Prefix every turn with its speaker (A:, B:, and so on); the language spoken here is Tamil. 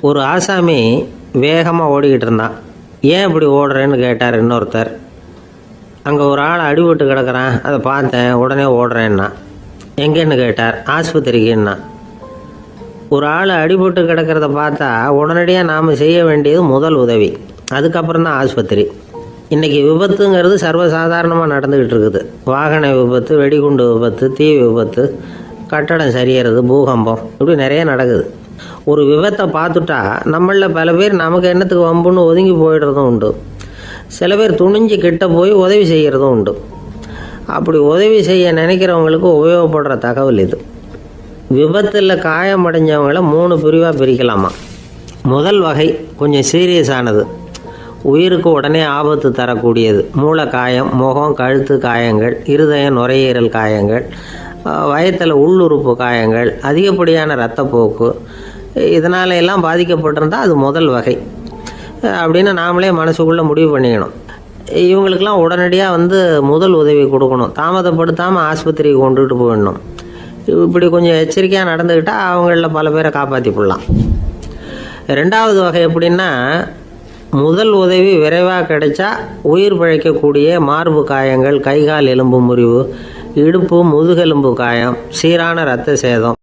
A: ஒரு ஆசாமி வேகமாக ஓடிக்கிட்டு இருந்தான். ஏன் இப்படி ஓடுறேன்னு கேட்டார் இன்னொருத்தர். அங்கே ஒரு ஆள் அடிபட்டு கிடக்கிறான், அதை பார்த்தேன், உடனே ஓடுறேன்னா. எங்கேன்னு கேட்டார். ஆஸ்பத்திரிக்குன்னா. ஒரு ஆள் அடிபட்டு கிடக்கிறத பார்த்தா உடனடியாக நாம் செய்ய வேண்டியது முதல் உதவி, அதுக்கப்புறம் தான் ஆஸ்பத்திரி. இன்றைக்கி விபத்துங்கிறது சர்வசாதாரணமாக நடந்துக்கிட்டு இருக்குது. வாகன விபத்து, வெடிகுண்டு விபத்து, தீ விபத்து, கட்டடம் சரியறது, பூகம்பம், இப்படி நிறைய நடக்குது. ஒரு விபத்தை பார்த்துட்டா நம்மளில் பல பேர் நமக்கு என்னத்துக்கு வம்புன்னு ஒதுங்கி போயிடுறதும் உண்டு. சில பேர் துணிஞ்சு கிட்ட போய் உதவி செய்கிறதும் உண்டு. அப்படி உதவி செய்ய நினைக்கிறவங்களுக்கு உபயோகப்படுற தகவல் இது. விபத்தில் காயமடைஞ்சவங்களை 3 பிரிவாக பிரிக்கலாமா. முதல் வகை கொஞ்சம் சீரியஸானது, உயிருக்கு உடனே ஆபத்து தரக்கூடியது. மூளை காயம், முகம், கழுத்து காயங்கள், இருதயம், நுரையீரல் காயங்கள், வயத்தில் உள்ளுறுப்பு காயங்கள், அதிகப்படியான இரத்தப்போக்கு, இதனால எல்லாம் பாதிக்கப்பட்டிருந்தால் அது முதல் வகை அப்படின்னு நாமளே மனசுக்குள்ளே முடிவு பண்ணிக்கணும். இவங்களுக்கெல்லாம் உடனடியாக முதல் உதவி கொடுக்கணும். தாமதப்படுத்தாமல் ஆஸ்பத்திரிக்கு கொண்டுகிட்டு போயிடணும். இப்படி கொஞ்சம் எச்சரிக்கையாக நடந்துக்கிட்டால் அவங்களில் பல பேரை காப்பாற்றி போடலாம். 2வது வகை எப்படின்னா, முதல் உதவி விரைவாக கிடைச்சா உயிர் பிழைக்கக்கூடிய மார்பு காயங்கள், கைகால் எலும்பு முறிவு, இடுப்பு முதுகெலும்பு காயம், சீரான இரத்த சேதம்,